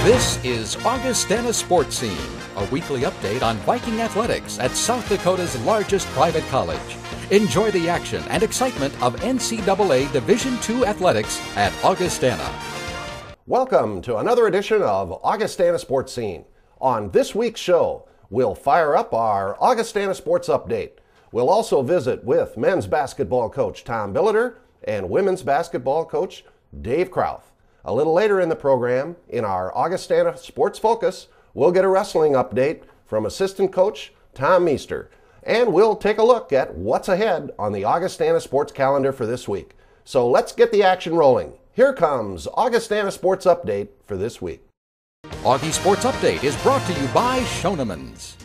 This is Augustana Sportscene, a weekly update on Viking athletics at South Dakota's largest private college. Enjoy the action and excitement of NCAA Division II athletics at Augustana. Welcome to another edition of Augustana Sportscene. On this week's show, we'll fire up our Augustana Sports Update. We'll also visit with men's basketball coach Tom Billiter and women's basketball coach Dave Krauth. A little later in the program, in our Augustana Sports Focus, we'll get a wrestling update from assistant coach Tom Meester. And we'll take a look at what's ahead on the Augustana Sports calendar for this week. So let's get the action rolling. Here comes Augustana Sports Update for this week. Augie Sports Update is brought to you by Schoenemann's.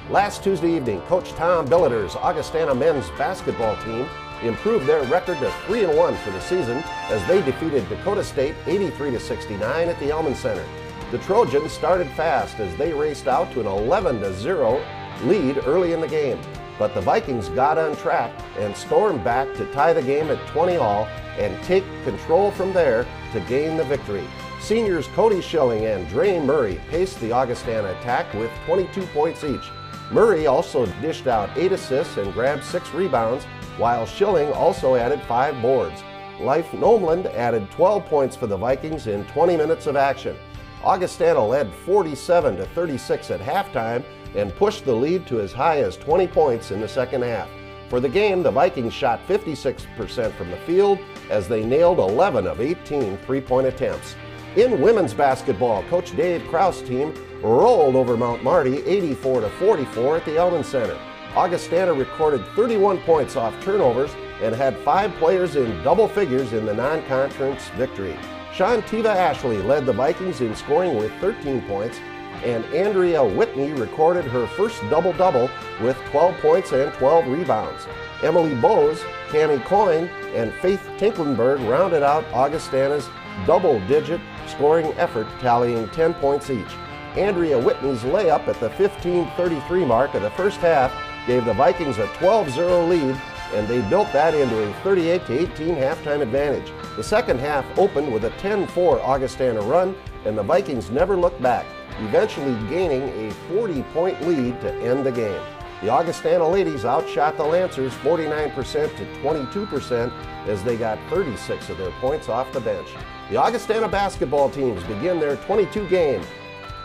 Last Tuesday evening, Coach Tom Billiter's Augustana men's basketball team improved their record to 3-1 for the season as they defeated Dakota State 83-69 at the Elman Center. The Trojans started fast as they raced out to an 11-0 lead early in the game, but the Vikings got on track and stormed back to tie the game at 20-all and take control from there to gain the victory. Seniors Cody Schilling and Dre Murray paced the Augustana attack with 22 points each. Murray also dished out 8 assists and grabbed 6 rebounds, while Schilling also added 5 boards. Leif Nomeland added 12 points for the Vikings in 20 minutes of action. Augustana led 47-36 at halftime and pushed the lead to as high as 20 points in the second half. For the game, the Vikings shot 56% from the field as they nailed 11 of 18 three-point attempts. In women's basketball, Coach Dave Krauth's team rolled over Mount Marty 84-44 at the Elman Center. Augustana recorded 31 points off turnovers and had 5 players in double figures in the non-conference victory. Shantiva Ashley led the Vikings in scoring with 13 points, and Andrea Whitney recorded her first double-double with 12 points and 12 rebounds. Emily Bowes, Cammie Coyne, and Faith Tinklenberg rounded out Augustana's double-digit scoring effort, tallying 10 points each. Andrea Whitney's layup at the 15:33 mark of the first half gave the Vikings a 12-0 lead, and they built that into a 38-18 halftime advantage. The second half opened with a 10-4 Augustana run, and the Vikings never looked back, eventually gaining a 40-point lead to end the game. The Augustana ladies outshot the Lancers 49% to 22% as they got 36 of their points off the bench. The Augustana basketball teams begin their 22-game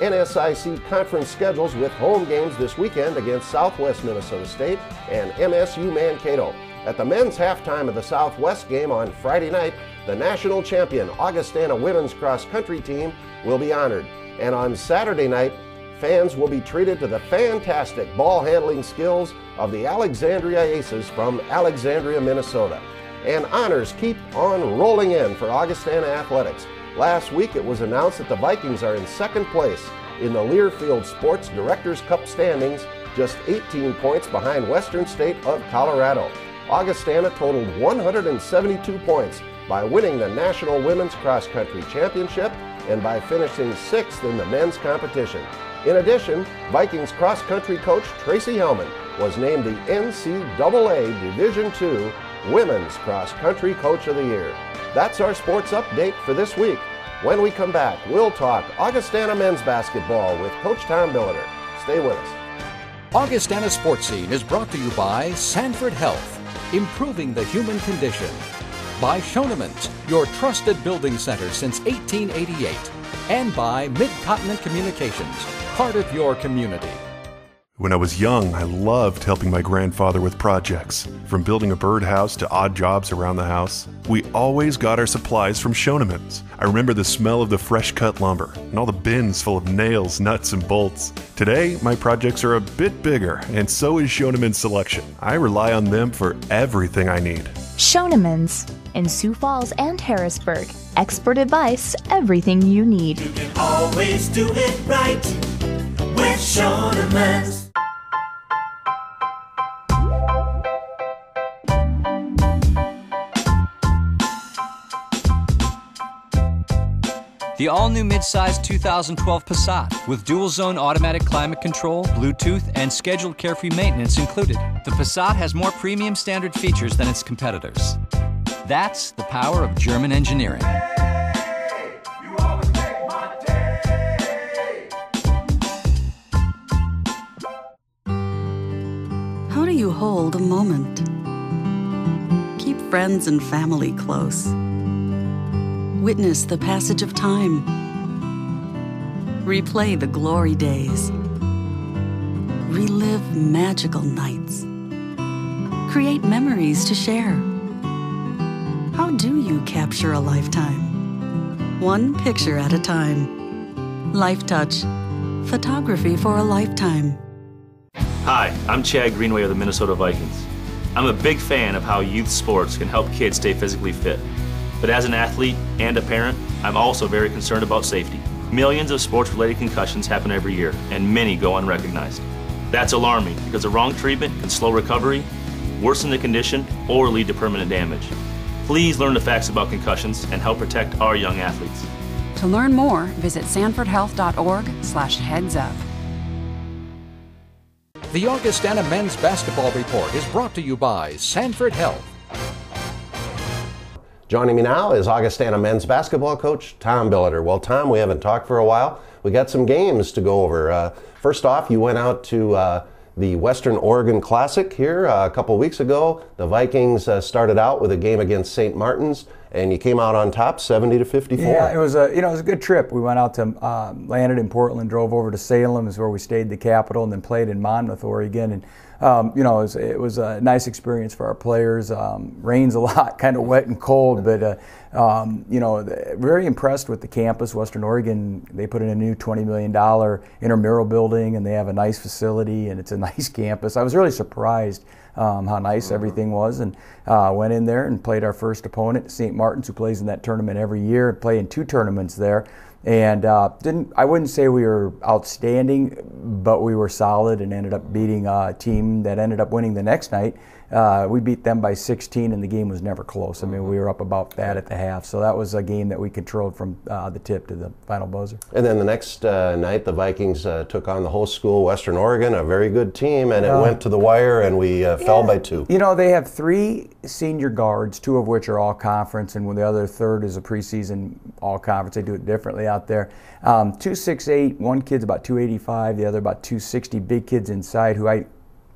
NSIC conference schedules with home games this weekend against Southwest Minnesota State and MSU Mankato. At the men's halftime of the Southwest game on Friday night, the national champion Augustana women's cross-country team will be honored. And on Saturday night, fans will be treated to the fantastic ball-handling skills of the Alexandria Aces from Alexandria, Minnesota. And honors keep on rolling in for Augustana athletics. Last week, it was announced that the Vikings are in second place in the Learfield Sports Directors' Cup standings, just 18 points behind Western State of Colorado. Augustana totaled 172 points by winning the National Women's Cross Country Championship and by finishing 6th in the men's competition. In addition, Vikings cross-country coach Tracy Hellman was named the NCAA Division II Women's Cross Country Coach of the Year. That's our sports update for this week. When we come back, we'll talk Augustana men's basketball with Coach Tom Billiter. Stay with us. Augustana Sportscene is brought to you by Sanford Health, improving the human condition. By Schoenemann's, your trusted building center since 1888. And by Mid-Continent Communications, part of your community. When I was young, I loved helping my grandfather with projects. From building a birdhouse to odd jobs around the house, we always got our supplies from Schoenemann's. I remember the smell of the fresh cut lumber and all the bins full of nails, nuts, and bolts. Today, my projects are a bit bigger, and so is Schoenemann's selection. I rely on them for everything I need. Schoenemann's in Sioux Falls and Harrisburg. Expert advice, everything you need. You can always do it right with Schoenemann's. The all-new midsize 2012 Passat with dual-zone automatic climate control, Bluetooth, and scheduled carefree maintenance included. The Passat has more premium standard features than its competitors. That's the power of German engineering. Hey, you always make my hold a moment. Keep friends and family close. Witness the passage of time. Replay the glory days. Relive magical nights. Create memories to share. How do you capture a lifetime? One picture at a time. Life Touch. Photography for a lifetime. Hi, I'm Chad Greenway of the Minnesota Vikings. I'm a big fan of how youth sports can help kids stay physically fit. But as an athlete and a parent, I'm also very concerned about safety. Millions of sports-related concussions happen every year, and many go unrecognized. That's alarming because the wrong treatment can slow recovery, worsen the condition, or lead to permanent damage. Please learn the facts about concussions and help protect our young athletes. To learn more, visit sanfordhealth.org/heads-up. The Augustana Men's Basketball Report is brought to you by Sanford Health. Joining me now is Augustana men's basketball coach Tom Billiter. Well, Tom, we haven't talked for a while. We got some games to go over. First off, you went out to the Western Oregon Classic here a couple weeks ago. The Vikings started out with a game against St. Martin's, and you came out on top, 70-54. Yeah, it was a good trip. We went out to landed in Portland, drove over to Salem, is where we stayed, the capital, and then played in Monmouth, Oregon. And it was a nice experience for our players. Rains a lot, kind of wet and cold, but very impressed with the campus. Western Oregon, they put in a new $20 million intramural building, and they have a nice facility, and it's a nice campus. I was really surprised how nice everything was, and went in there and played our first opponent, St. Martin's, who plays in that tournament every year, play in 2 tournaments there. And I wouldn't say we were outstanding, but we were solid and ended up beating a team that ended up winning the next night. We beat them by 16, and the game was never close. I mean, we were up about that at the half. So that was a game that we controlled from the tip to the final buzzer. And then the next night, the Vikings took on the host school, Western Oregon, a very good team, and it went to the wire, and we fell by 2. You know, they have 3 senior guards, 2 of which are all conference, and the other third is a preseason all conference. They do it differently out there. 2 6'8", one kid's about 285, the other about 260, big kids inside who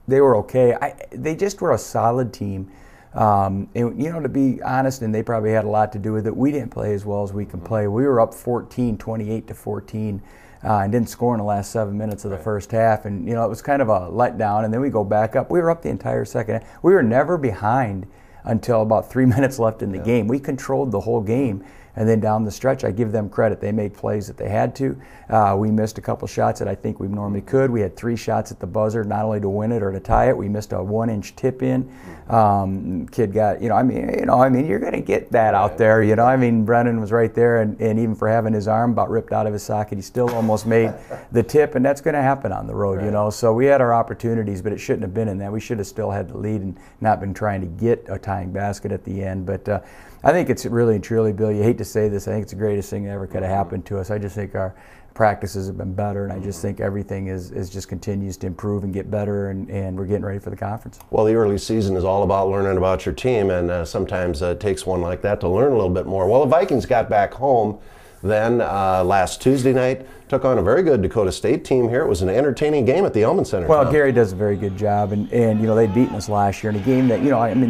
they were okay. They just were a solid team. And, to be honest, and they probably had a lot to do with it, we didn't play as well as we can play. We were up 14, 28-14, and didn't score in the last 7 minutes of the first half. And, it was kind of a letdown. And then we go back up. We were up the entire second half. We were never behind until about 3 minutes left in the game. We controlled the whole game. And then down the stretch, I give them credit. They made plays that they had to. We missed a couple shots that I think we normally could. We had 3 shots at the buzzer, not only to win it or to tie it. We missed a 1-inch tip in. Kid got, you're going to get that out there. Brennan was right there, and even for having his arm about ripped out of his socket, he still almost made the tip, and that's going to happen on the road, So we had our opportunities, but it shouldn't have been in that. We should have still had the lead and not been trying to get a tying basket at the end. But I think it's really and truly, Bill, you hate to say this, I think it's the greatest thing that ever could have happened to us. I just think our practices have been better, and I just think everything is just continues to improve and get better, and we're getting ready for the conference. Well, the early season is all about learning about your team, and sometimes it takes one like that to learn a little bit more. Well, the Vikings got back home then last Tuesday night, took on a very good Dakota State team here. It was an entertaining game at the Elman Center. Well, Gary does a very good job, and they'd beaten us last year in a game that,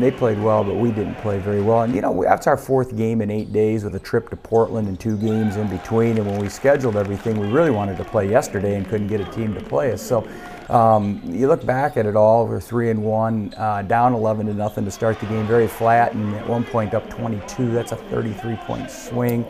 they played well, but we didn't play very well. And, that's our 4th game in 8 days with a trip to Portland and 2 games in between. And when we scheduled everything, we really wanted to play yesterday and couldn't get a team to play us. So you look back at it all, we're 3-1, down 11-0 to start the game, very flat, and at one point up 22. That's a 33-point swing.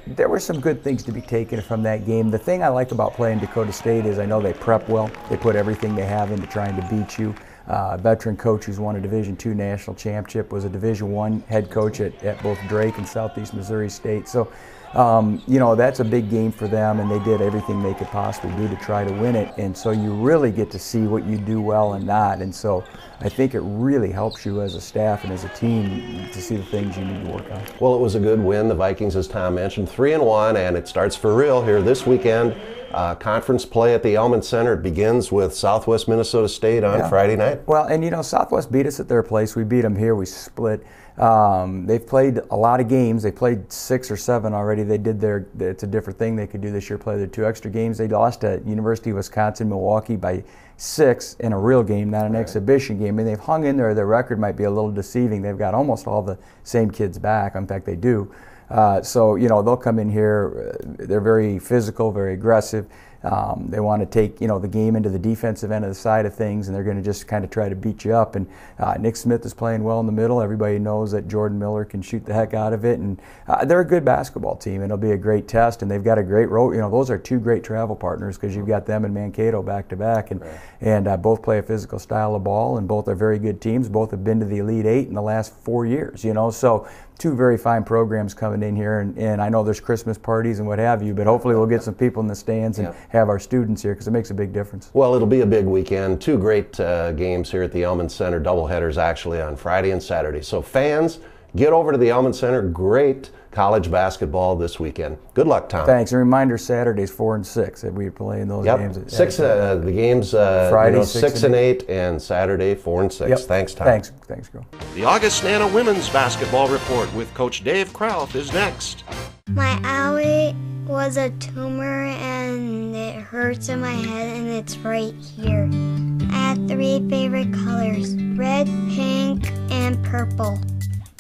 There were some good things to be taken from that game. The thing I like about playing Dakota State is I know they prep well. They put everything they have into trying to beat you. A veteran coach who's won a Division II national championship, was a Division I head coach at both Drake and Southeast Missouri State. So, that's a big game for them, and they did everything they could possibly do to try to win it. And so you really get to see what you do well and not. And so I think it really helps you as a staff and as a team to see the things you need to work on. Well, it was a good win. The Vikings, as Tom mentioned, 3-1, and it starts for real here this weekend. Conference play at the Elman Center. It begins with Southwest Minnesota State on Friday night. Well, and Southwest beat us at their place. We beat them here. We split. They've played a lot of games. They played 6 or 7 already. They did it's a different thing they could do this year, play their 2 extra games. They lost at University of Wisconsin-Milwaukee by 6 in a real game, not an exhibition game. And they've hung in there. Their record might be a little deceiving. They've got almost all the same kids back. In fact, they do. So, they'll come in here. They're very physical, very aggressive. They want to take, the game into the defensive end of the side of things, and they're going to just kind of try to beat you up. And Nick Smith is playing well in the middle. Everybody knows that Jordan Miller can shoot the heck out of it, and they're a good basketball team, and it'll be a great test. And they've got a great road. Those are 2 great travel partners because you've got them and Mankato back to back, and both play a physical style of ball, and both are very good teams. Both have been to the Elite 8 in the last 4 years. So 2 very fine programs coming in here, and I know there's Christmas parties and what have you, but hopefully we'll get some people in the stands and have our students here because it makes a big difference. Well, it'll be a big weekend. 2 great games here at the Elman Center, doubleheaders actually on Friday and Saturday. So fans, get over to the Elman Center. Great college basketball this weekend. Good luck, Tom. Thanks. A reminder, Saturdays 4 and 6 that we play in those games. The games Friday 6 and 8, and Saturday 4 and 6. Yep. Thanks, Tom. Thanks, girl. The Augustana Women's Basketball Report with Coach Dave Krauth is next. My eye was a tumor and it hurts in my head and it's right here. I have 3 favorite colors, red, pink, and purple.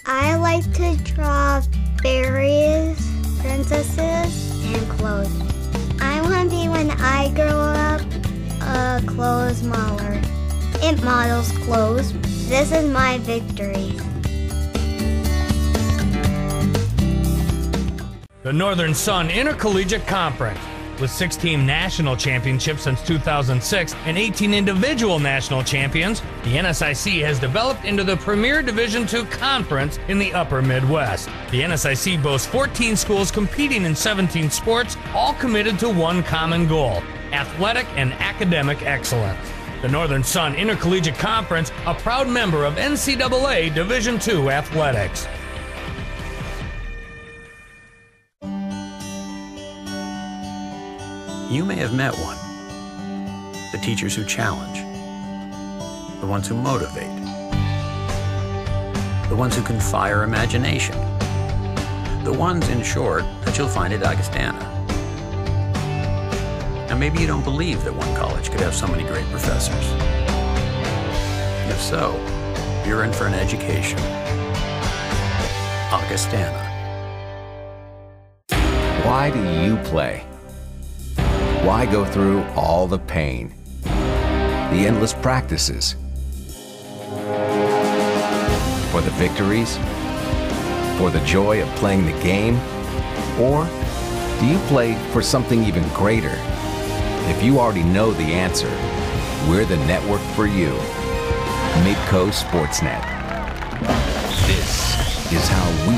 I like to draw fairies, princesses, and clothes. I want to be, when I grow up, a clothes modeler. It models clothes. This is my victory. The Northern Sun Intercollegiate Conference. With 6-team national championships since 2006 and 18 individual national champions, the NSIC has developed into the premier Division II conference in the upper Midwest. The NSIC boasts 14 schools competing in 17 sports, all committed to one common goal: athletic and academic excellence. The Northern Sun Intercollegiate Conference, a proud member of NCAA Division II athletics. You may have met one. The teachers who challenge. The ones who motivate. The ones who can fire imagination. The ones, in short, that you'll find at Augustana. Now, maybe you don't believe that one college could have so many great professors. If so, you're in for an education. Augustana. Why do you play? Why go through all the pain, the endless practices? For the victories? For the joy of playing the game? Or do you play for something even greater? If you already know the answer, we're the network for you. Midco Sportsnet. This is how we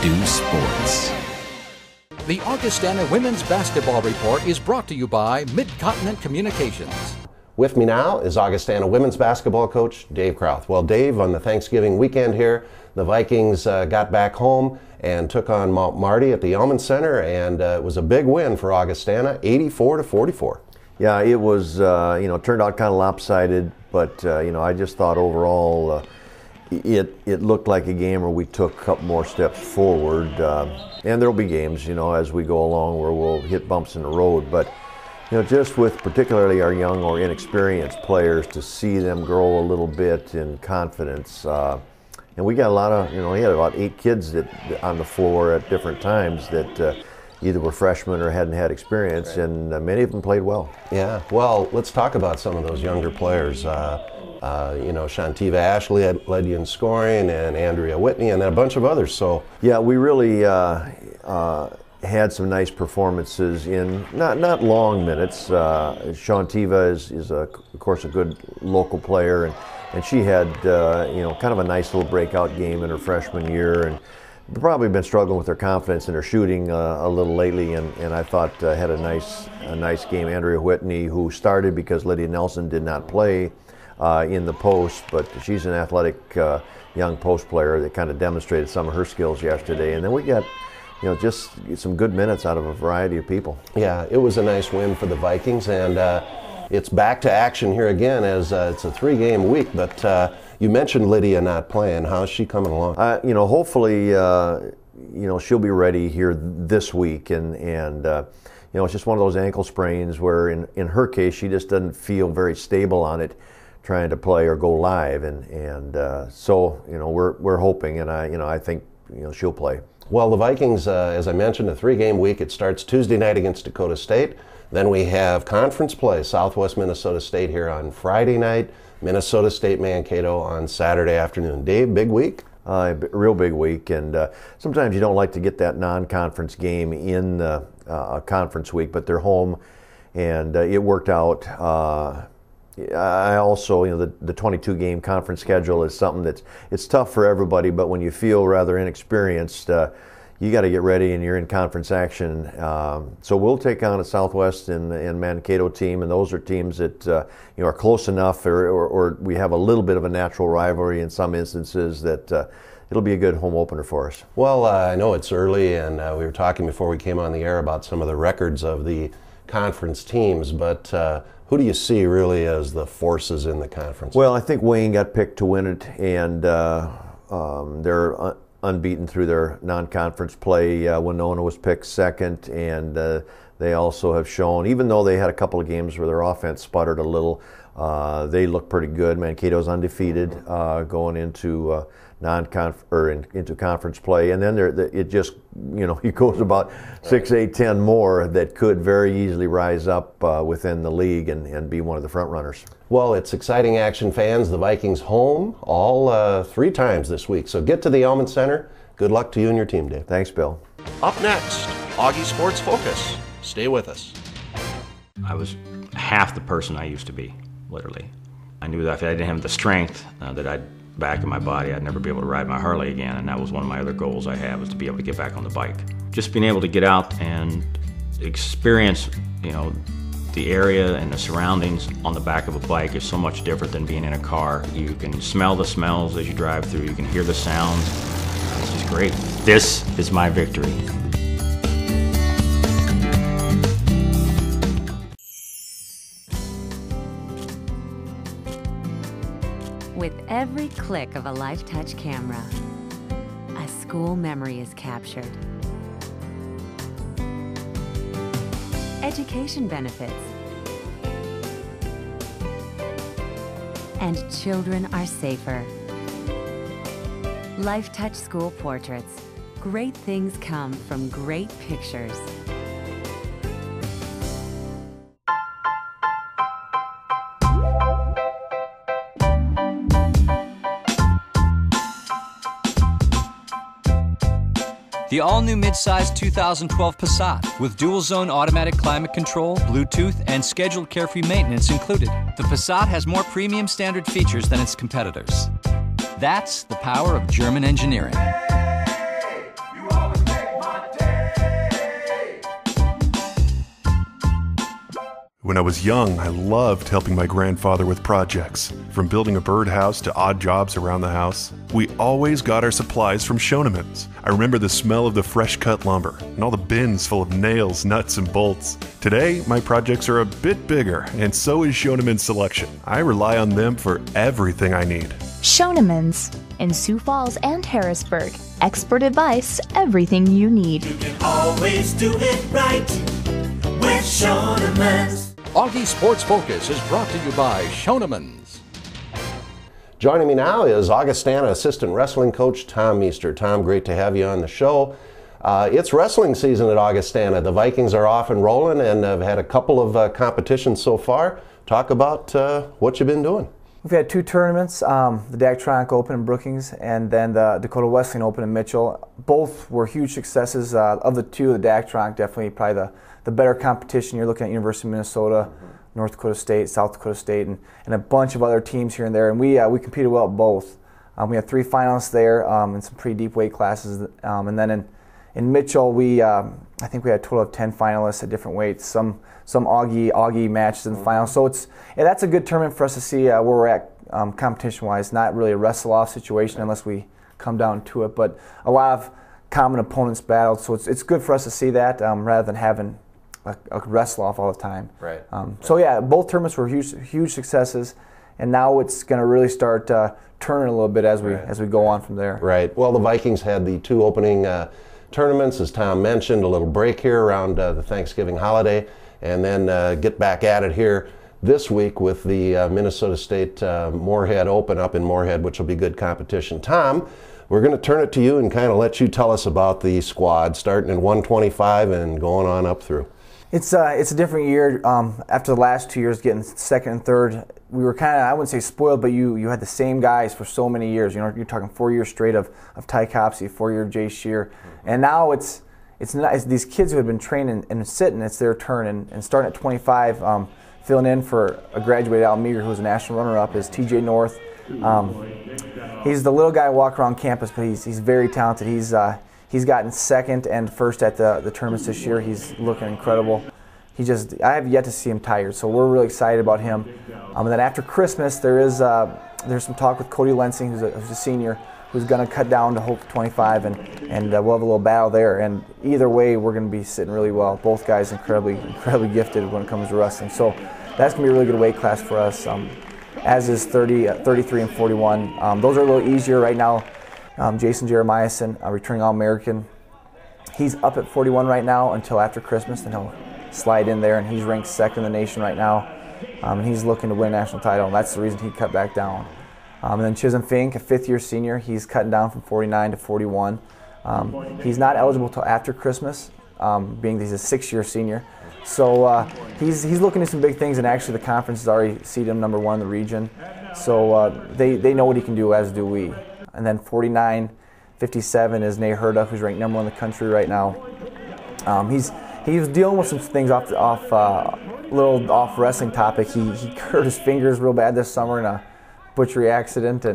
do sports. The Augustana Women's Basketball Report is brought to you by Mid-Continent Communications. With me now is Augustana Women's Basketball Coach Dave Krauth. Well, Dave, on the Thanksgiving weekend here, the Vikings got back home and took on Mount Marty at the Elman Center, and it was a big win for Augustana, 84-44. Yeah, it was, turned out kind of lopsided, but, I just thought overall it looked like a game where we took a couple more steps forward. And there'll be games, as we go along where we'll hit bumps in the road. But, just with particularly our young or inexperienced players, to see them grow a little bit in confidence. And we got a lot of, we had about 8 kids on the floor at different times that either were freshmen or hadn't had experience, right. And many of them played well. Yeah, well, let's talk about some of those younger players. Shantiva Ashley led you in scoring, and Andrea Whitney, and then a bunch of others. So yeah, we really had some nice performances in not long minutes. Shantiva is of course a good local player, and she had kind of a nice little breakout game in her freshman year, and probably been struggling with her confidence in her shooting a little lately, and I thought had a nice game. Andrea Whitney, who started because Lydia Nelson did not play in the post, but she's an athletic young post player that kind of demonstrated some of her skills yesterday. And then we got, just some good minutes out of a variety of people. Yeah, it was a nice win for the Vikings, and it's back to action here again as it's a 3-game week. But you mentioned Lydia not playing. How's she coming along? Hopefully she'll be ready here this week, and it's just one of those ankle sprains where in her case she just doesn't feel very stable on it, trying to play or go live, and so we're hoping, and I think she'll play. Well, the Vikings, as I mentioned, a 3-game week. It starts Tuesday night against Dakota State. Then we have conference play, Southwest Minnesota State here on Friday night, Minnesota State Mankato on Saturday afternoon. Dave, big week? Real big week, and sometimes you don't like to get that non-conference game in a conference week, but they're home, and it worked out. I also, the 22-game conference schedule is something it's tough for everybody, but when you feel rather inexperienced, you got to get ready, and you're in conference action. So we'll take on a Southwest and Mankato team, and those are teams that are close enough, or we have a little bit of a natural rivalry in some instances that it'll be a good home opener for us. Well, I know it's early, and we were talking before we came on the air about some of the records of the conference teams, but who do you see really as the forces in the conference? Well, I think Wayne got picked to win it, and they're unbeaten through their non-conference play. Winona was picked second, and they also have shown, even though they had a couple of games where their offense sputtered a little, they look pretty good. Mankato's undefeated going into into conference play, and then it just it goes about 6, 8, 10 more that could very easily rise up within the league and be one of the front runners. Well, it's exciting action, fans. The Vikings home all 3 times this week, so get to the Elman Center. Good luck to you and your team, Dave. Thanks, Bill. Up next, Augie Sports Focus. Stay with us. I was half the person I used to be, literally. I knew that if I didn't have the strength that I'd back in my body, I'd never be able to ride my Harley again, and that was one of my other goals I had, was to be able to get back on the bike. Just being able to get out and experience, the area and the surroundings on the back of a bike is so much different than being in a car. You can smell the smells as you drive through, you can hear the sounds. It's just great. This is my victory. With every click of a LifeTouch camera, a school memory is captured. Education benefits. And children are safer. LifeTouch School Portraits. Great things come from great pictures. The all-new mid-size 2012 Passat with dual-zone automatic climate control, Bluetooth, and scheduled carefree maintenance included. The Passat has more premium standard features than its competitors. That's the power of German engineering. When I was young, I loved helping my grandfather with projects. From building a birdhouse to odd jobs around the house, we always got our supplies from Schoenemann's. I remember the smell of the fresh cut lumber and all the bins full of nails, nuts, and bolts. Today, my projects are a bit bigger, and so is Schoenemann's selection. I rely on them for everything I need. Schoenemann's in Sioux Falls and Harrisburg. Expert advice, everything you need. You can always do it right with Schoenemann's. Augie Sports Focus is brought to you by Schoenemann's. Joining me now is Augustana assistant wrestling coach Tom Meester. Tom, great to have you on the show. It's wrestling season at Augustana. The Vikings are off and rolling and have had a couple of competitions so far. Talk about what you've been doing. We've had 2 tournaments, the Daktronic Open in Brookings and then the Dakota Wrestling Open in Mitchell. Both were huge successes. Of the 2, the Daktronic definitely probably the better competition. You're looking at University of Minnesota, North Dakota State, South Dakota State, and a bunch of other teams here and there. And we competed well at both. We had 3 finalists there in some pretty deep weight classes. And then in Mitchell, I think we had a total of 10 finalists at different weights. Some Augie matches in the finals. So that's a good tournament for us to see where we're at competition-wise. Not really a wrestle-off situation unless we come down to it, but a lot of common opponents battled. So it's good for us to see that rather than having a wrestle-off all the time. Right. So yeah, both tournaments were huge successes, and now it's going to really start turning a little bit as we go on from there. Right. Well, the Vikings had the 2 opening tournaments, as Tom mentioned, a little break here around the Thanksgiving holiday, and then get back at it here this week with the Minnesota State Moorhead Open up in Moorhead, which will be good competition. Tom, we're going to turn it to you and kind of let you tell us about the squad, starting in 125 and going on up through. It's a different year. After the last 2 years getting second and third, we were kind of, I wouldn't say spoiled, but you had the same guys for so many years. You know, you're talking 4 years straight of Ty Copsey, 4 year of Jay Shear, and now it's these kids who have been training and sitting. It's their turn, and starting at 25, filling in for a graduated Al Meager, who's a national runner-up, is T.J. North. He's the little guy walking around campus, but he's very talented. He's gotten second and first at the tournaments this year. He's looking incredible. I have yet to see him tired, so we're really excited about him. And then after Christmas, there's some talk with Cody Lensing, who's a senior, who's going to cut down to hope 25, and we'll have a little battle there. And either way, we're going to be sitting really well. Both guys incredibly gifted when it comes to wrestling. So that's going to be a really good weight class for us, as is 33 and 41. Those are a little easier right now. Jason Jeremiason, a returning All-American, he's up at 41 right now until after Christmas, then he'll slide in there, and he's ranked second in the nation right now, and he's looking to win a national title, and that's the reason he cut back down. And then Chisholm Fink, a fifth-year senior, he's cutting down from 49 to 41. He's not eligible till after Christmas, being that he's a six-year senior. So he's looking at some big things, and actually the conference has already seeded him number one in the region. So they know what he can do, as do we. And then 49, 57 is Nate Herda, who's ranked number one in the country right now. He was dealing with some things off wrestling topic. He hurt his fingers real bad this summer in a butchery accident,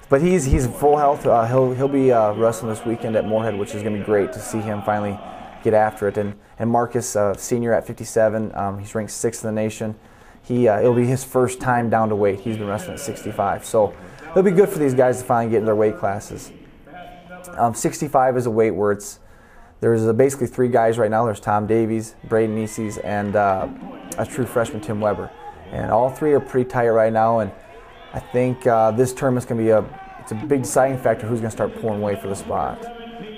but he's full health. He'll be wrestling this weekend at Moorhead, which is going to be great to see him finally get after it. And Marcus, senior at 57, he's ranked sixth in the nation. It'll be his first time down to weight. He's been wrestling at 65, so it'll be good for these guys to finally get in their weight classes. 65 is a weight where there's basically three guys right now. There's Tom Davies, Braden Nieces, and a true freshman, Tim Weber. And all three are pretty tight right now, and I think this tournament's going to be it's a big deciding factor who's going to start pulling weight for the spot.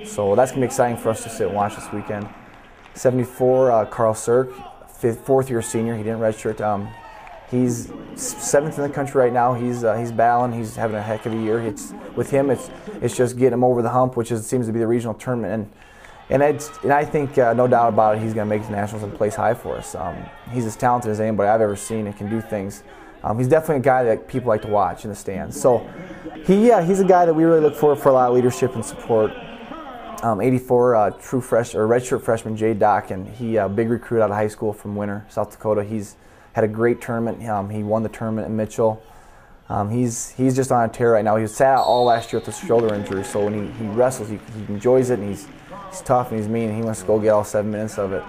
So that's going to be exciting for us to sit and watch this weekend. 74, Carl Sirk, fourth-year senior. He didn't redshirt. He's seventh in the country right now. He's battling. He's having a heck of a year. With him, it's just getting him over the hump, which seems to be the regional tournament. And I think, no doubt about it, he's going to make the Nationals and place high for us. He's as talented as anybody I've ever seen and can do things. He's definitely a guy that people like to watch in the stands. So he's a guy that we really look for a lot of leadership and support. 84, true redshirt freshman Jay Dockin. He a big recruit out of high school from Winter, South Dakota. He's had a great tournament. He won the tournament in Mitchell. He's just on a tear right now. He was sat out all last year with a shoulder injury, so when he wrestles, he enjoys it, and he's tough and he's mean, and he wants to go get all 7 minutes of it.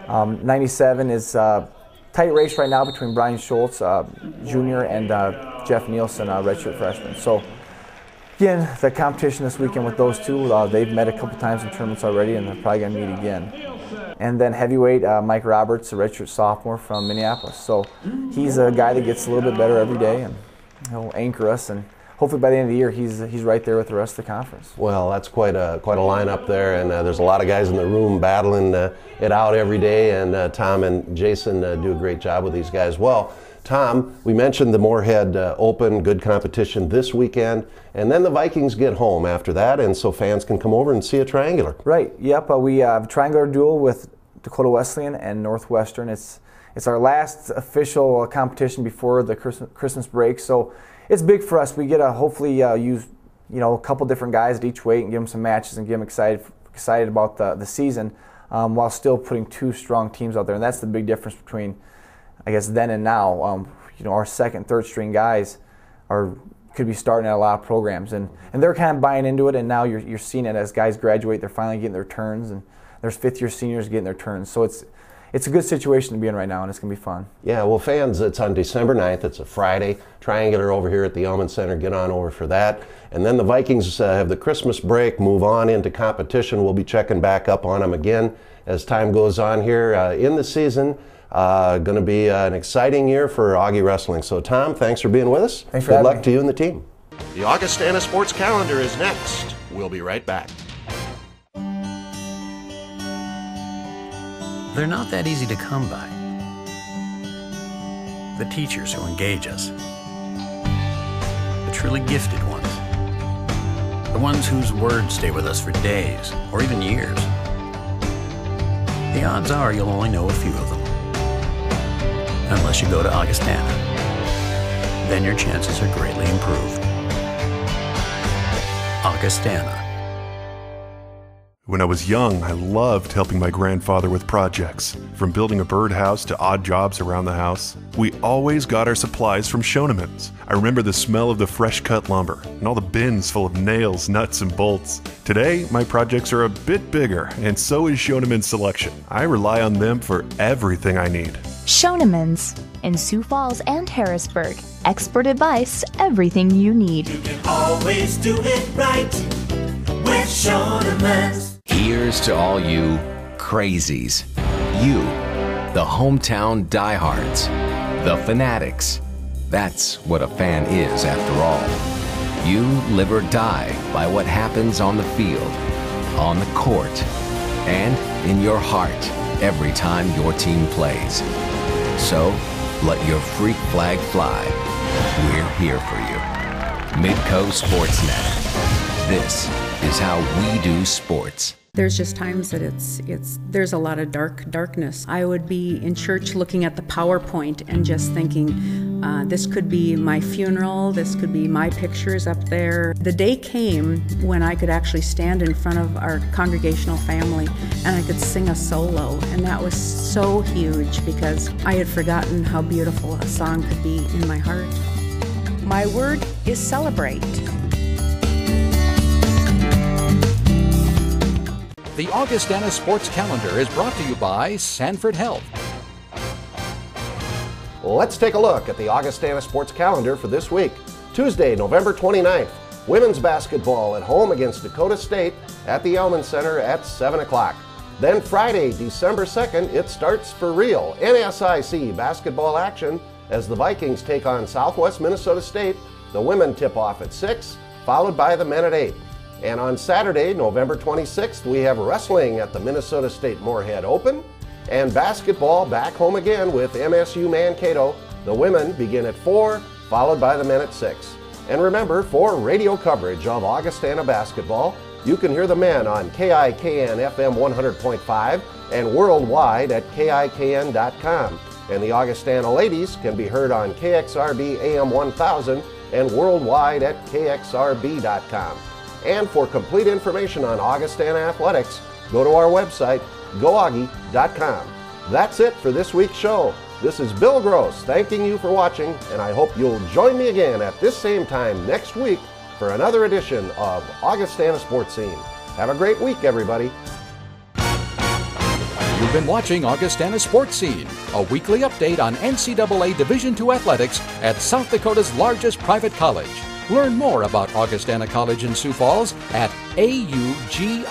97 is a tight race right now between Brian Schultz, Jr., and Jeff Nielsen, redshirt freshman. So again, the competition this weekend with those two, they've met a couple times in tournaments already, and they're probably going to meet again. And then heavyweight, Mike Roberts, a redshirt sophomore from Minneapolis. So he's a guy that gets a little bit better every day, and he'll anchor us, and hopefully by the end of the year he's right there with the rest of the conference. Well, that's quite a lineup there, and there's a lot of guys in the room battling it out every day, and Tom and Jason do a great job with these guys. Well, Tom, we mentioned the Moorhead Open, good competition this weekend, and then the Vikings get home after that, and so fans can come over and see a triangular. Right, yep, we have a triangular duel with Dakota Wesleyan and Northwestern. It's our last official competition before the Christmas break, so it's big for us. We get to hopefully use a couple different guys at each weight and give them some matches and get them excited about the season, while still putting two strong teams out there, and that's the big difference between, I guess, then and now. Our second, third string guys could be starting at a lot of programs, and they're kind of buying into it, and now you're seeing it as guys graduate. They're finally getting their turns, and there's fifth-year seniors getting their turns. So it's a good situation to be in right now, and it's going to be fun. Yeah, well, fans, it's on December 9th. It's a Friday. Triangular over here at the Elman Center. Get on over for that. And then the Vikings have the Christmas break, move on into competition. We'll be checking back up on them again as time goes on here in the season. Going to be an exciting year for Augie Wrestling. So, Tom, thanks for being with us. Thanks for having me. Good luck to you and the team. The Augustana Sports Calendar is next. We'll be right back. They're not that easy to come by. The teachers who engage us. The truly gifted ones. The ones whose words stay with us for days or even years. The odds are you'll only know a few of them. Unless you go to Augustana. Then your chances are greatly improved. Augustana. When I was young, I loved helping my grandfather with projects. From building a birdhouse to odd jobs around the house, we always got our supplies from Schoenemann's. I remember the smell of the fresh cut lumber and all the bins full of nails, nuts, and bolts. Today, my projects are a bit bigger, and so is Schoenemann's selection. I rely on them for everything I need. Schoenemann's in Sioux Falls and Harrisburg. Expert advice, everything you need. You can always do it right with Schoenemann's. Here's to all you crazies. You, the hometown diehards, the fanatics. That's what a fan is, after all. You live or die by what happens on the field, on the court, and in your heart every time your team plays. So, let your freak flag fly. We're here for you. Midco Sportsnet. This is how we do sports. There's just times that there's a lot of darkness. I would be in church looking at the PowerPoint and just thinking, this could be my funeral, this could be my pictures up there. The day came when I could actually stand in front of our congregational family and I could sing a solo, and that was so huge because I had forgotten how beautiful a song could be in my heart. My word is celebrate. The Augustana Sports Calendar is brought to you by Sanford Health. Let's take a look at the Augustana Sports Calendar for this week. Tuesday, November 29th, women's basketball at home against Dakota State at the Elman Center at 7 o'clock. Then Friday, December 2nd, it starts for real. NSIC basketball action as the Vikings take on Southwest Minnesota State. The women tip off at 6, followed by the men at 8. And on Saturday, November 26th, we have wrestling at the Minnesota State Moorhead Open and basketball back home again with MSU Mankato. The women begin at 4, followed by the men at 6. And remember, for radio coverage of Augustana basketball, you can hear the men on KIKN FM 100.5 and worldwide at KIKN.com. And the Augustana ladies can be heard on KXRB AM 1000 and worldwide at KXRB.com. And for complete information on Augustana athletics, go to our website, goaugie.com. That's it for this week's show. This is Bill Gross thanking you for watching, and I hope you'll join me again at this same time next week for another edition of Augustana Sportscene. Have a great week, everybody. You've been watching Augustana Sportscene, a weekly update on NCAA Division II athletics at South Dakota's largest private college. Learn more about Augustana College in Sioux Falls at augie.edu.